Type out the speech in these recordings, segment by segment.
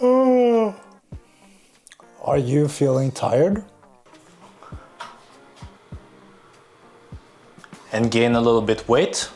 Are you feeling tired? And gain a little bit weight?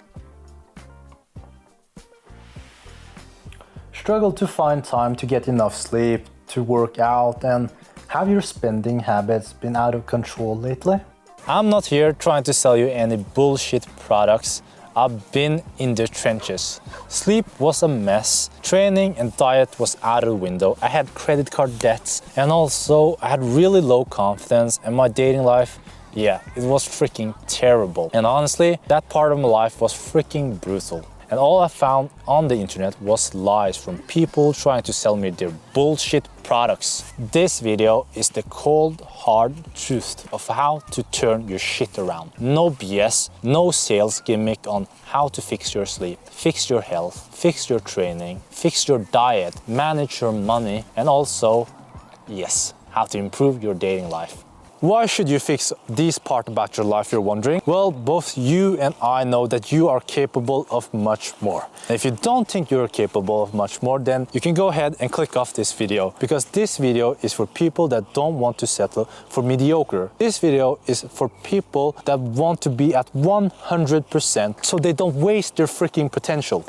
Struggle to find time to get enough sleep, to work out, and have your spending habits been out of control lately? I'm not here trying to sell you any bullshit products. I've been in the trenches. Sleep was a mess, training and diet was out of the window. I had credit card debts, and also I had really low confidence, and my dating life, yeah, it was freaking terrible. And honestly, that part of my life was freaking brutal. And all I found on the internet was lies from people trying to sell me their bullshit products. This video is the cold, hard truth of how to turn your shit around. No BS, no sales gimmick on how to fix your sleep, fix your health, fix your training, fix your diet, manage your money, and also, yes, how to improve your dating life. Why should you fix this part about your life, you're wondering? Well, both you and I know that you are capable of much more. And if you don't think you're capable of much more, then you can go ahead and click off this video, because this video is for people that don't want to settle for mediocre. This video is for people that want to be at 100% so they don't waste their freaking potential.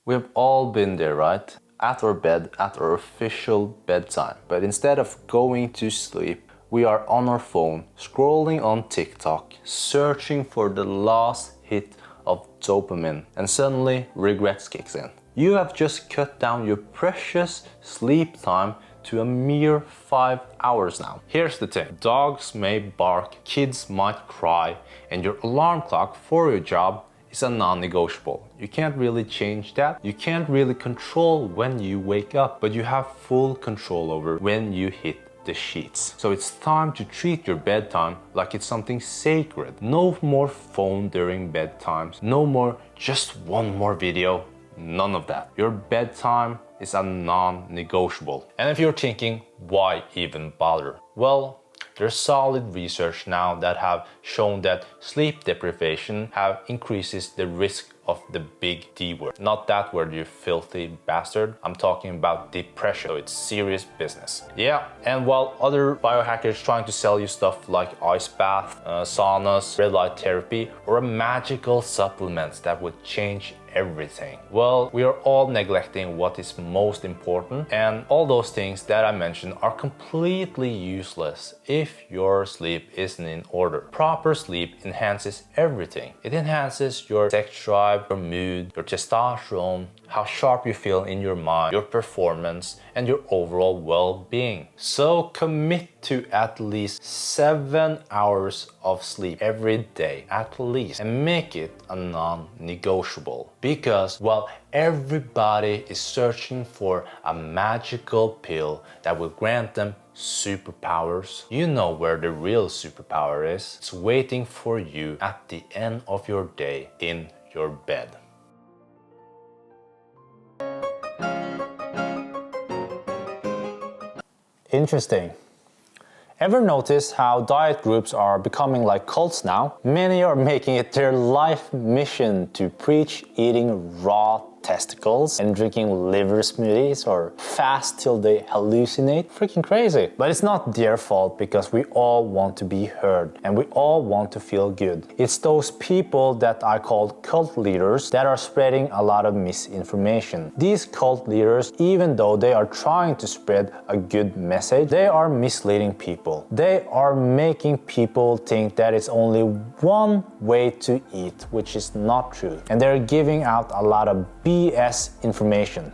We've all been there, right? At our bed, at our official bedtime. But instead of going to sleep, we are on our phone, scrolling on TikTok, searching for the last hit of dopamine, and suddenly regrets kicks in. You have just cut down your precious sleep time to a mere 5 hours now. Here's the thing, dogs may bark, kids might cry, and your alarm clock for your job is a non-negotiable. You can't really change that. You can't really control when you wake up, but you have full control over when you hit the sheets. So it's time to treat your bedtime like it's something sacred. No more phone during bedtimes. No more just one more video. None of that. Your bedtime is a non-negotiable. And if you're thinking, why even bother? Well, there's solid research now that have shown that sleep deprivation increases the risk of the big D word. Not that word, you filthy bastard. I'm talking about depression, so it's serious business. Yeah, and while other biohackers trying to sell you stuff like ice bath, saunas, red light therapy, or magical supplements that would change everything. Well, we are all neglecting what is most important, and all those things that I mentioned are completely useless if your sleep isn't in order. Proper sleep enhances everything. It enhances your sex drive, your mood, your testosterone, how sharp you feel in your mind, your performance, and your overall well-being. So commit to at least 7 hours of sleep every day, at least, and make it a non-negotiable. Because while everybody is searching for a magical pill that will grant them superpowers, you know where the real superpower is. It's waiting for you at the end of your day in your bed. Interesting. Ever notice how diet groups are becoming like cults now? Many are making it their life mission to preach eating raw testicles and drinking liver smoothies or fast till they hallucinate. Freaking crazy. But it's not their fault, because we all want to be heard and we all want to feel good. It's those people that I call cult leaders that are spreading a lot of misinformation. These cult leaders, even though they are trying to spread a good message, they are misleading people. They are making people think that it's only one way to eat, which is not true. And they're giving out a lot of BS information.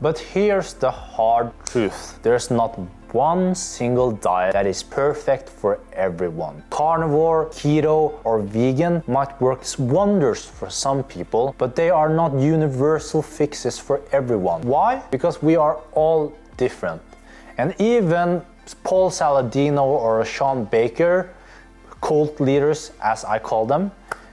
But here's the hard truth. There's not one single diet that is perfect for everyone. Carnivore, keto, or vegan might work wonders for some people, but they are not universal fixes for everyone. Why? Because we are all different. And even Paul Saladino or Sean Baker, cult leaders as I call them,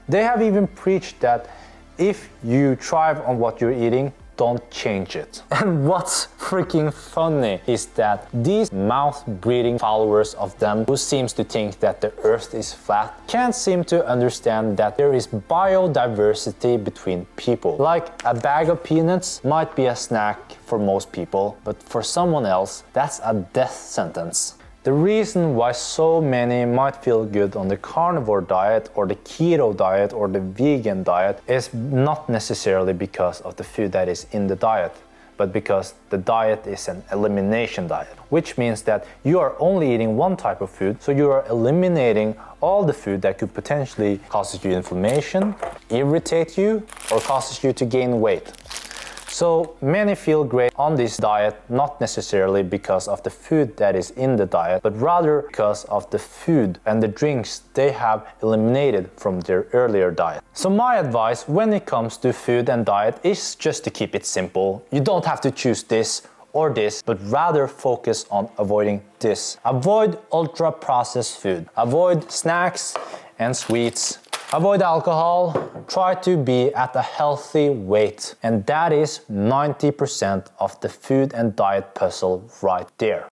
they have even preached that if you thrive on what you're eating, don't change it. And what's freaking funny is that these mouth-breathing followers of them who seems to think that the earth is flat can't seem to understand that there is biodiversity between people. Like a bag of peanuts might be a snack for most people, but for someone else, that's a death sentence. The reason why so many might feel good on the carnivore diet or the keto diet or the vegan diet is not necessarily because of the food that is in the diet, but because the diet is an elimination diet, which means that you are only eating one type of food, so you are eliminating all the food that could potentially cause you inflammation, irritate you, or causes you to gain weight. So many feel great on this diet, not necessarily because of the food that is in the diet, but rather because of the food and the drinks they have eliminated from their earlier diet. So my advice when it comes to food and diet is just to keep it simple. You don't have to choose this or this, but rather focus on avoiding this. Avoid ultra-processed food. Avoid snacks and sweets. Avoid alcohol, try to be at a healthy weight, and that is 90% of the food and diet puzzle right there.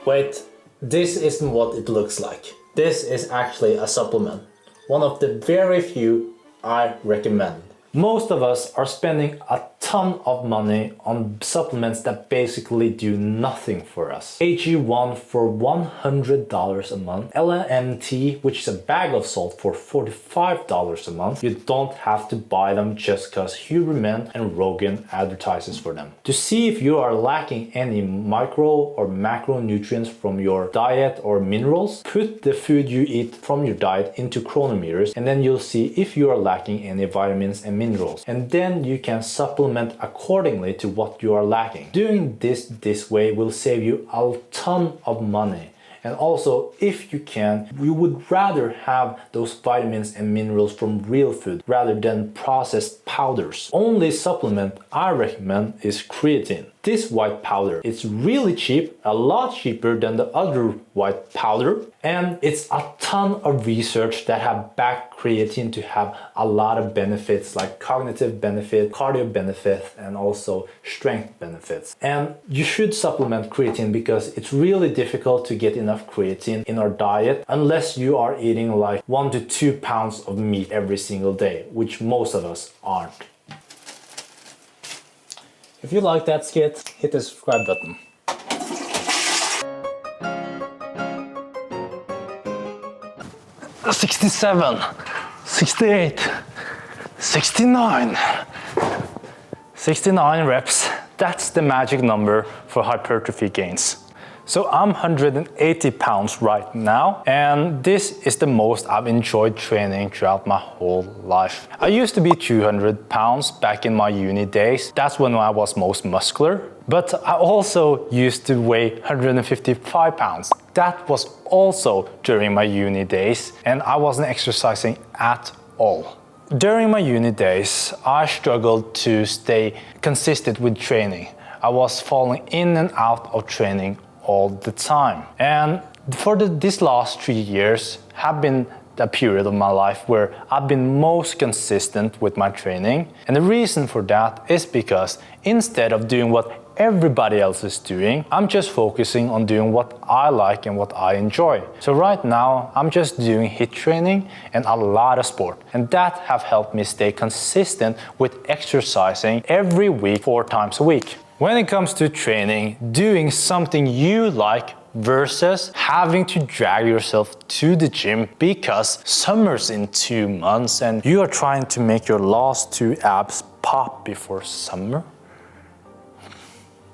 Wait, this isn't what it looks like. This is actually a supplement. One of the very few I recommend. Most of us are spending a ton of money on supplements that basically do nothing for us. AG1 for $100 a month, LMT, which is a bag of salt, for $45 a month. You don't have to buy them just because Huberman and Rogan advertises for them. To see if you are lacking any micro or macronutrients from your diet or minerals, put the food you eat from your diet into chronometers, and then you'll see if you are lacking any vitamins and minerals. And then you can supplement accordingly to what you are lacking. Doing this way will save you a ton of money. And also, if you can, you would rather have those vitamins and minerals from real food rather than processed powders. Only supplement I recommend is creatine. This white powder, it's really cheap, a lot cheaper than the other white powder, and it's a ton of research that have backed creatine to have a lot of benefits like cognitive benefit, cardio benefit, and also strength benefits. And you should supplement creatine because it's really difficult to get enough creatine in our diet unless you are eating like 1 to 2 pounds of meat every single day, which most of us aren't. If you like that skit, hit the subscribe button. $67, $68, $69. 69 reps, that's the magic number for hypertrophy gains. So I'm 180 pounds right now, and this is the most I've enjoyed training throughout my whole life. I used to be 200 pounds back in my uni days. That's when I was most muscular. But I also used to weigh 155 pounds. That was also during my uni days, and I wasn't exercising at all. During my uni days, I struggled to stay consistent with training. I was falling in and out of training all the time. And for this last 3 years have been a period of my life where I've been most consistent with my training. And the reason for that is because instead of doing what everybody else is doing, I'm just focusing on doing what I like and what I enjoy. So right now, I'm just doing HIIT training and a lot of sport. And that have helped me stay consistent with exercising every week, 4 times a week. When it comes to training, doing something you like versus having to drag yourself to the gym because summer's in 2 months and you are trying to make your last 2 abs pop before summer.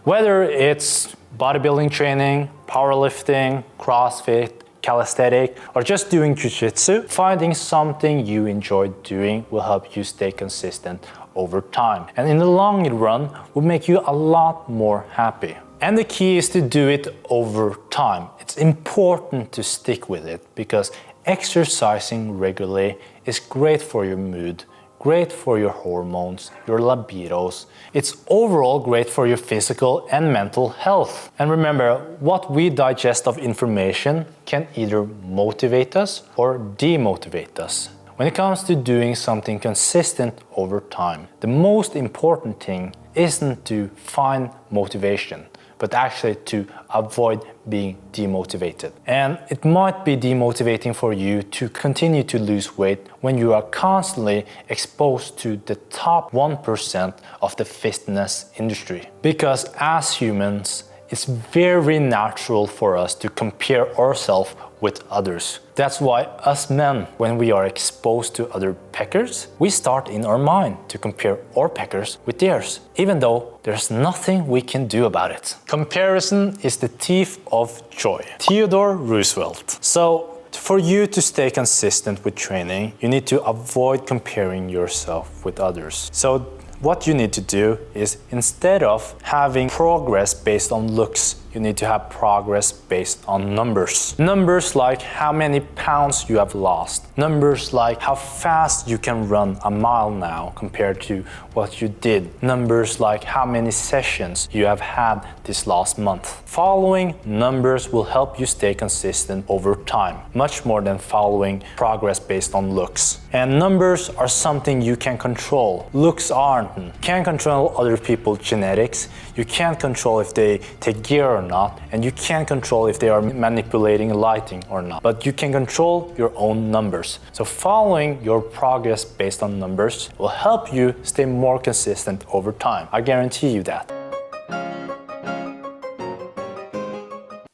Whether it's bodybuilding training, powerlifting, CrossFit, calisthenics, or just doing jiu-jitsu, finding something you enjoy doing will help you stay consistent over time. And in the long run, will make you a lot more happy. And the key is to do it over time. It's important to stick with it because exercising regularly is great for your mood, great for your hormones, your libidos. It's overall great for your physical and mental health. And remember, what we digest of information can either motivate us or demotivate us. When it comes to doing something consistent over time, the most important thing isn't to find motivation, but actually to avoid being demotivated. And it might be demotivating for you to continue to lose weight when you are constantly exposed to the top 1% of the fitness industry. Because as humans, it's very natural for us to compare ourselves with others. That's why us men, when we are exposed to other peckers, we start in our mind to compare our peckers with theirs, even though there's nothing we can do about it. Comparison is the thief of joy. Theodore Roosevelt. So, for you to stay consistent with training, you need to avoid comparing yourself with others. So, what you need to do is, instead of having progress based on looks, you need to have progress based on numbers. Numbers like how many pounds you have lost. Numbers like how fast you can run a mile now compared to what you did. Numbers like how many sessions you have had this last month. Following numbers will help you stay consistent over time, much more than following progress based on looks. And numbers are something you can control. Looks aren't. You can't control other people's genetics. You can't control if they take gear or not, and you can't control if they are manipulating lighting or not. But you can control your own numbers. So following your progress based on numbers will help you stay more consistent over time. I guarantee you that.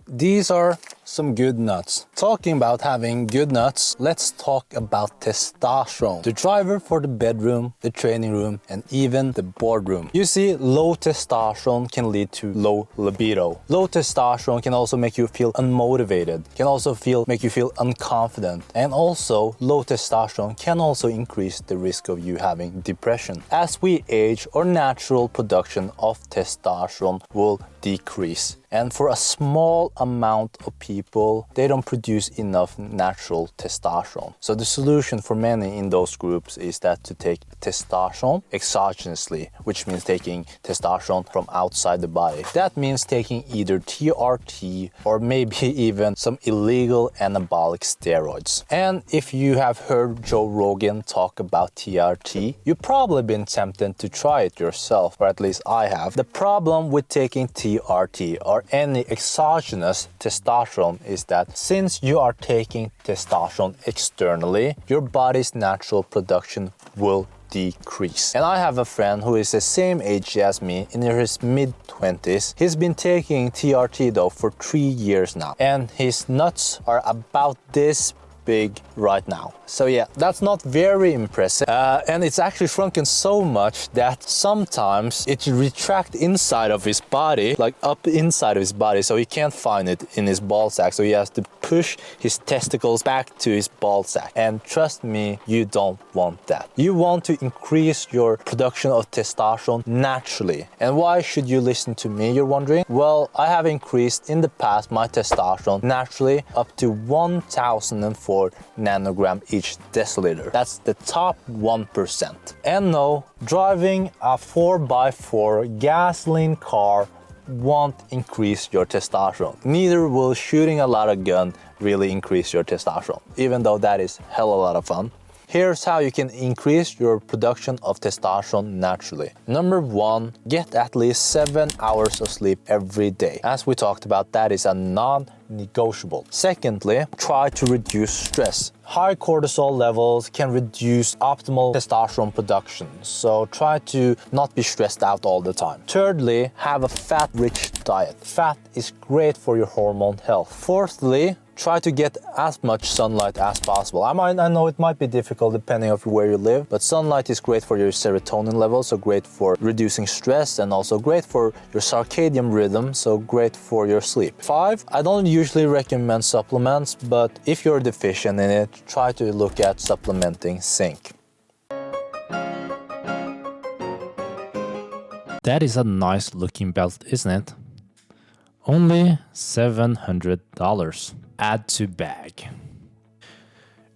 These are some good nuts. Talking about having good nuts, let's talk about testosterone. The driver for the bedroom, the training room, and even the boardroom. You see, low testosterone can lead to low libido. Low testosterone can also make you feel unmotivated, can also make you feel unconfident. And also, low testosterone can also increase the risk of you having depression. As we age, our natural production of testosterone will decrease. And for a small amount of people, they don't produce enough natural testosterone. So the solution for many in those groups is that to take testosterone exogenously, which means taking testosterone from outside the body. That means taking either TRT or maybe even some illegal anabolic steroids. And if you have heard Joe Rogan talk about TRT, you've probably been tempted to try it yourself, or at least I have. The problem with taking TRT or any exogenous testosterone is that since you are taking testosterone externally, your body's natural production will decrease. And I have a friend who is the same age as me, in his mid-20s. He's been taking TRT though for 3 years now, and his nuts are about this big right now. So yeah, that's not very impressive. And it's actually shrunken so much that sometimes it retracts inside of his body, like up inside of his body, so he can't find it in his ball sack. So he has to push his testicles back to his ball sack. And trust me, you don't want that. You want to increase your production of testosterone naturally. And why should you listen to me, you're wondering? Well, I have increased in the past my testosterone naturally up to 1004 nanogram each deciliter. That's the top 1%. And no, driving a 4x4 gasoline car won't increase your testosterone. Neither will shooting a lot of gun really increase your testosterone, even though that is hell a lot of fun. Here's how you can increase your production of testosterone naturally. Number 1, get at least 7 hours of sleep every day. As we talked about, that is a non-negotiable. Secondly, try to reduce stress. High cortisol levels can reduce optimal testosterone production, so try to not be stressed out all the time. Thirdly, have a fat-rich diet. Fat is great for your hormone health. Fourthly, try to get as much sunlight as possible. I know it might be difficult depending on where you live, but sunlight is great for your serotonin levels, so great for reducing stress, and also great for your circadian rhythm, so great for your sleep. 5, I don't usually recommend supplements, but if you're deficient in it, try to look at supplementing zinc. That is a nice looking belt, isn't it? Only $700. Add to bag.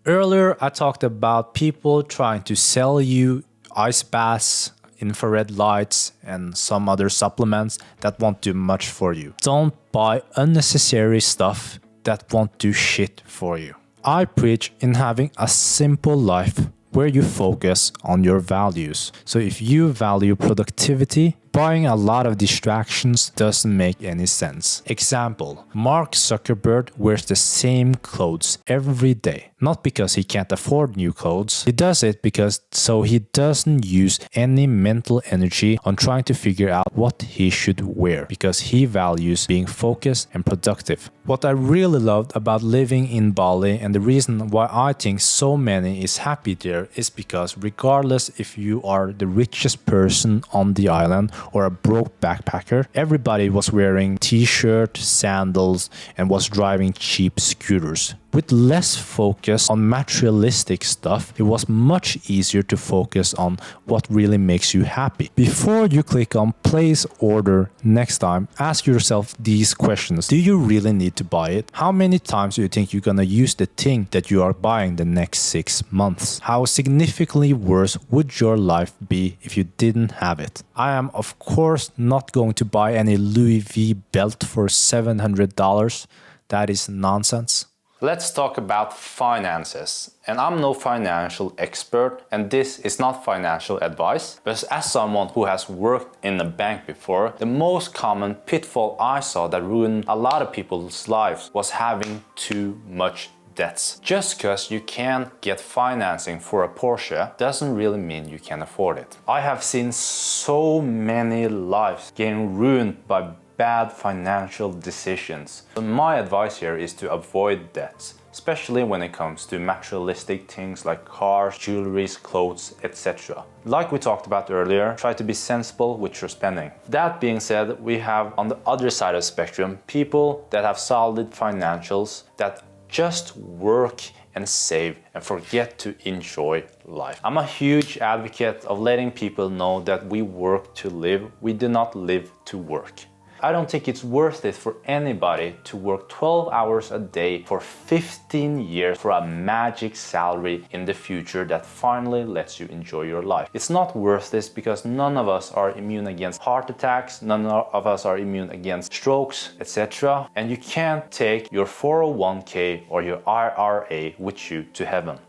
Earlier, I talked about people trying to sell you ice baths, infrared lights, and some other supplements that won't do much for you. Don't buy unnecessary stuff that won't do shit for you. I preach in having a simple life where you focus on your values. So if you value productivity, buying a lot of distractions doesn't make any sense. Example, Mark Zuckerberg wears the same clothes every day. Not because he can't afford new clothes. He does it because so he doesn't use any mental energy on trying to figure out what he should wear, because he values being focused and productive. What I really loved about living in Bali, and the reason why I think so many is happy there, is because regardless if you are the richest person on the island or a broke backpacker, everybody was wearing t-shirt, sandals, and was driving cheap scooters. With less focus on materialistic stuff, it was much easier to focus on what really makes you happy. Before you click on place order next time, ask yourself these questions. Do you really need to buy it? How many times do you think you're gonna use the thing that you are buying the next 6 months? How significantly worse would your life be if you didn't have it? I am of course not going to buy any Louis V belt for $700. That is nonsense. Let's talk about finances. And I'm no financial expert, and this is not financial advice, but as someone who has worked in a bank before, the most common pitfall I saw that ruined a lot of people's lives was having too much debts. Just because you can't get financing for a Porsche doesn't really mean you can afford it. I have seen so many lives getting ruined by bad financial decisions. So my advice here is to avoid debts, especially when it comes to materialistic things like cars, jewelry, clothes, etc. Like we talked about earlier, try to be sensible with your spending. That being said, we have on the other side of the spectrum people that have solid financials that just work and save and forget to enjoy life. I'm a huge advocate of letting people know that we work to live, we do not live to work. I don't think it's worth it for anybody to work 12 hours a day for 15 years for a magic salary in the future that finally lets you enjoy your life. It's not worth this because none of us are immune against heart attacks, none of us are immune against strokes, etc. And you can't take your 401k or your IRA with you to heaven.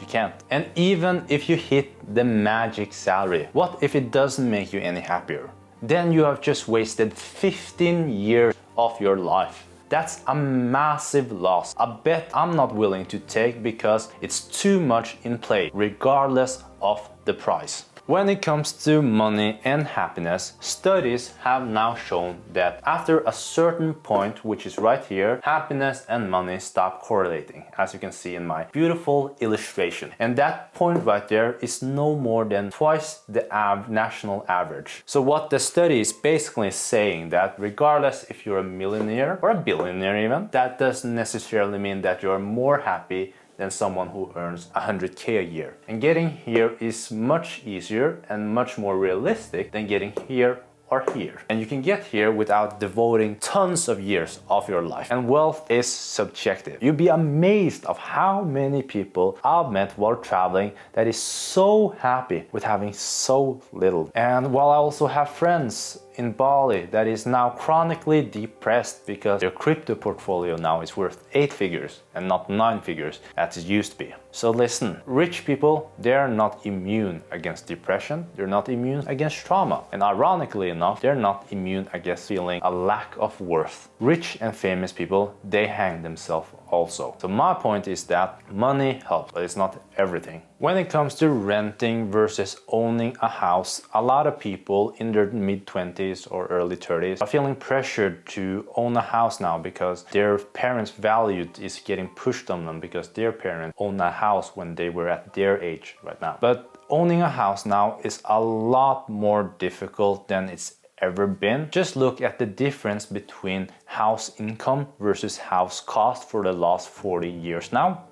You can't. And even if you hit the magic salary, what if it doesn't make you any happier? Then you have just wasted 15 years of your life. That's a massive loss. A bet I'm not willing to take because it's too much in play, regardless of the price. When it comes to money and happiness, studies have now shown that after a certain point, which is right here, happiness and money stop correlating, as you can see in my beautiful illustration. And that point right there is no more than twice the national average. So what the study is basically saying that regardless if you're a millionaire or a billionaire even, that doesn't necessarily mean that you're more happy than someone who earns 100k a year. And getting here is much easier and much more realistic than getting here or here. And you can get here without devoting tons of years of your life. And wealth is subjective. You'd be amazed of how many people I've met while traveling that is so happy with having so little. And while I also have friends in Bali that is now chronically depressed because their crypto portfolio now is worth 8 figures and not 9 figures as it used to be. So listen, rich people, they're not immune against depression, they're not immune against trauma, and ironically enough, they're not immune against feeling a lack of worth. Rich and famous people, they hang themselves also. So my point is that money helps, but it's not everything. When it comes to renting versus owning a house, a lot of people in their mid-20s or early 30s are feeling pressured to own a house now because their parents' value is getting pushed on them because their parents owned a house when they were at their age right now. But owning a house now is a lot more difficult than it's ever been. Just look at the difference between house income versus house cost for the last 40 years now.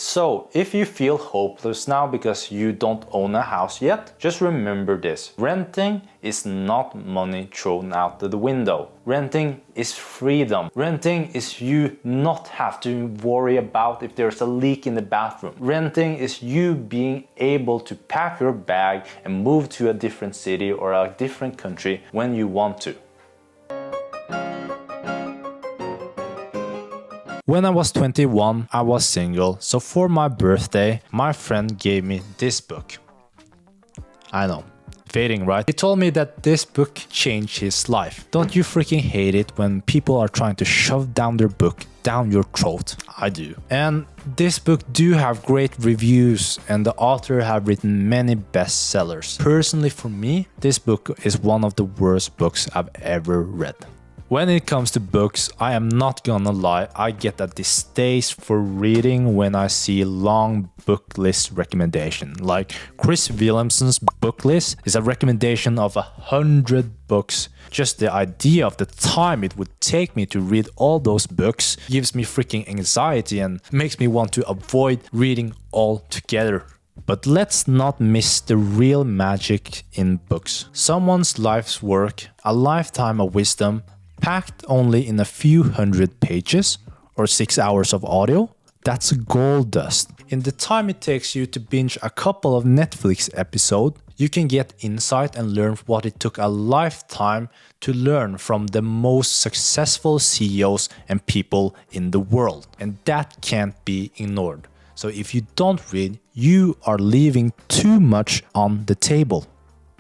So, if you feel hopeless now because you don't own a house yet, just remember this. Renting is not money thrown out the window. Renting is freedom. Renting is you not have to worry about if there's a leak in the bathroom. Renting is you being able to pack your bag and move to a different city or a different country when you want to. When I was 21, I was single, so for my birthday, my friend gave me this book. I know, fading, right? He told me that this book changed his life. Don't you freaking hate it when people are trying to shove down their book down your throat? I do. And this book do have great reviews and the author have written many bestsellers. Personally for me, this book is one of the worst books I've ever read. When it comes to books, I am not gonna lie, I get a distaste for reading when I see long book list recommendation. Like Chris Williamson's book list is a recommendation of 100 books. Just the idea of the time it would take me to read all those books gives me freaking anxiety and makes me want to avoid reading altogether. But let's not miss the real magic in books. Someone's life's work, a lifetime of wisdom, packed only in a few hundred pages or 6 hours of audio, that's gold dust. In the time it takes you to binge a couple of Netflix episodes, you can get insight and learn what it took a lifetime to learn from the most successful CEOs and people in the world. And that can't be ignored. So if you don't read, you are leaving too much on the table.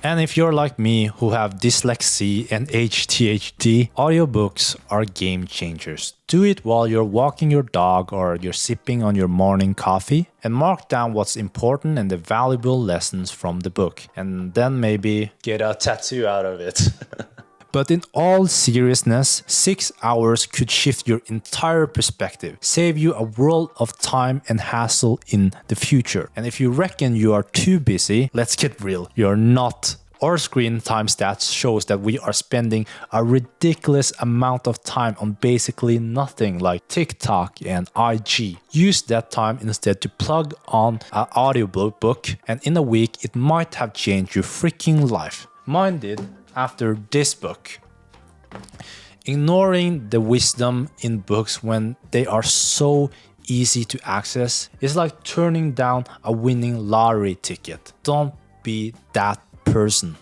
And if you're like me who have dyslexia and ADHD, audiobooks are game changers. Do it while you're walking your dog or you're sipping on your morning coffee and mark down what's important and the valuable lessons from the book. And then maybe get a tattoo out of it. But in all seriousness, 6 hours could shift your entire perspective, save you a world of time and hassle in the future. And if you reckon you are too busy, let's get real, you're not. Our screen time stats shows that we are spending a ridiculous amount of time on basically nothing like TikTok and IG. Use that time instead to plug on an audiobook and in a week it might have changed your freaking life. Mine did. After this book. Ignoring the wisdom in books when they are so easy to access is like turning down a winning lottery ticket. Don't be that person.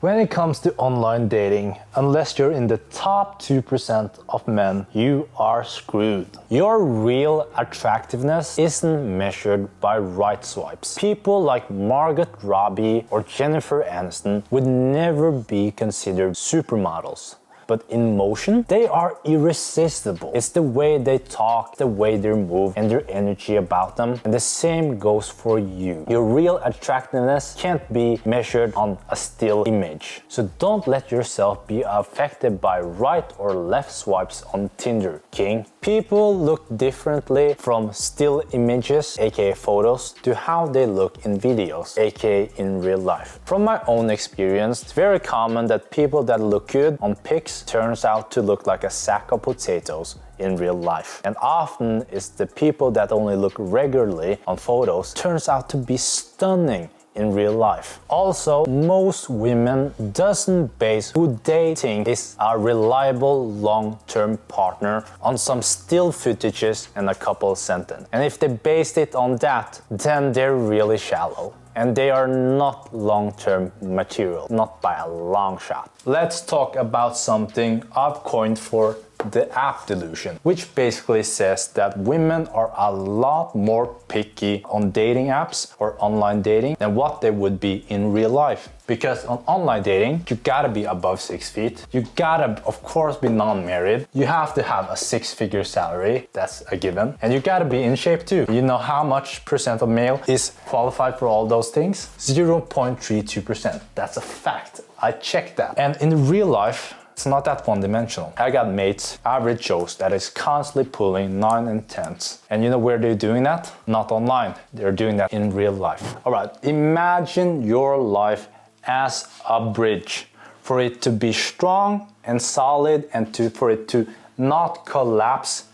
When it comes to online dating, unless you're in the top 2% of men, you are screwed. Your real attractiveness isn't measured by right swipes. People like Margot Robbie or Jennifer Aniston would never be considered supermodels. But in motion, they are irresistible. It's the way they talk, the way they move, and their energy about them. And the same goes for you. Your real attractiveness can't be measured on a still image. So don't let yourself be affected by right or left swipes on Tinder, king. People look differently from still images, aka photos, to how they look in videos, aka in real life. From my own experience, it's very common that people that look good on pics turns out to look like a sack of potatoes in real life. And often it's the people that only look regularly on photos turns out to be stunning in real life. Also, most women doesn't base who they think is a reliable long-term partner on some still footages and a couple sentences. And if they based it on that, then they're really shallow. And they are not long-term material, not by a long shot. Let's talk about something I've coined for the app delusion, which basically says that women are a lot more picky on dating apps or online dating than what they would be in real life. Because on online dating, you gotta be above 6 feet. You gotta, of course, be non-married. You have to have a 6-figure salary, that's a given. And you gotta be in shape too. You know how much percent of male is qualified for all those things? 0.32%. That's a fact. I checked that. And in real life, it's not that one-dimensional. I got mates, average Joes, that is constantly pulling 9 and 10s. And you know where they're doing that? Not online. They're doing that in real life. All right, imagine your life as a bridge. For it to be strong and solid and for it to not collapse,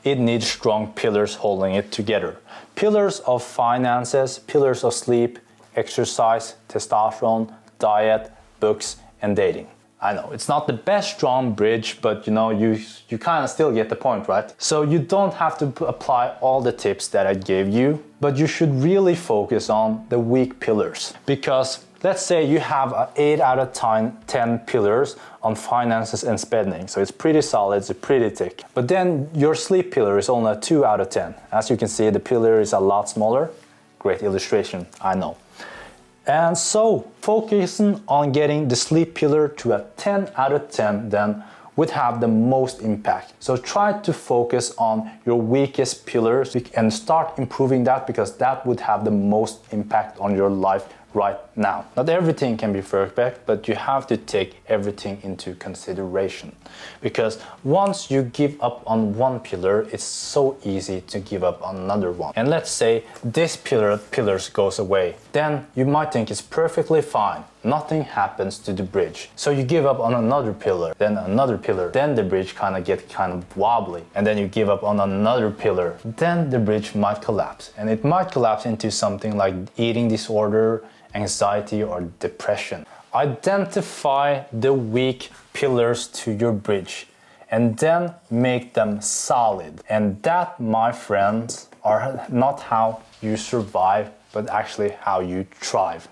it needs strong pillars holding it together. Pillars of finances, pillars of sleep, exercise, testosterone, diet, books, and dating. I know, it's not the best strong bridge, but you know, you kind of still get the point, right? So you don't have to apply all the tips that I gave you, but you should really focus on the weak pillars. Because let's say you have 8 out of 10 pillars on finances and spending. So it's pretty solid, it's pretty thick. But then your sleep pillar is only a 2 out of 10. As you can see, the pillar is a lot smaller. Great illustration, I know. And so focusing on getting the sleep pillar to a 10 out of 10 then would have the most impact. So try to focus on your weakest pillars and start improving that, because that would have the most impact on your life right now. Not everything can be perfect, but you have to take everything into consideration. Because once you give up on one pillar, it's so easy to give up on another one. And let's say this pillars goes away, then you might think it's perfectly fine. Nothing happens to the bridge. So you give up on another pillar, then another pillar, then the bridge gets kind of wobbly. And then you give up on another pillar, then the bridge might collapse. And it might collapse into something like eating disorder, anxiety, or depression. Identify the weak pillars to your bridge and then make them solid. And that, my friends, are not how you survive, but actually how you thrive.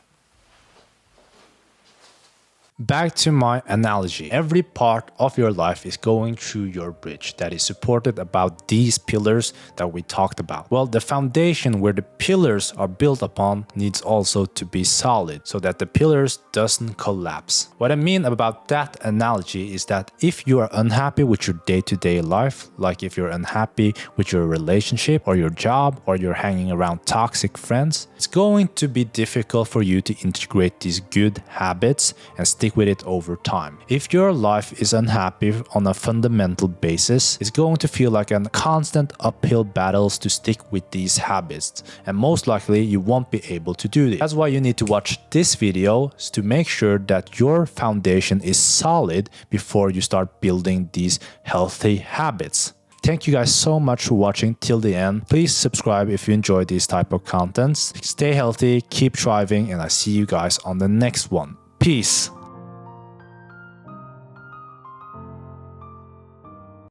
Back to my analogy. Every part of your life is going through your bridge that is supported about these pillars that we talked about. Well, the foundation where the pillars are built upon needs also to be solid so that the pillars doesn't collapse. What I mean about that analogy is that if you are unhappy with your day-to-day life, like if you're unhappy with your relationship or your job, or you're hanging around toxic friends, it's going to be difficult for you to integrate these good habits and stick with it over time. If your life is unhappy on a fundamental basis, it's going to feel like a constant uphill battles to stick with these habits, and most likely you won't be able to do this. That's why you need to watch this video to make sure that your foundation is solid before you start building these healthy habits. Thank you guys so much for watching till the end. Please subscribe if you enjoy these type of contents. Stay healthy, keep thriving, and I see you guys on the next one. Peace.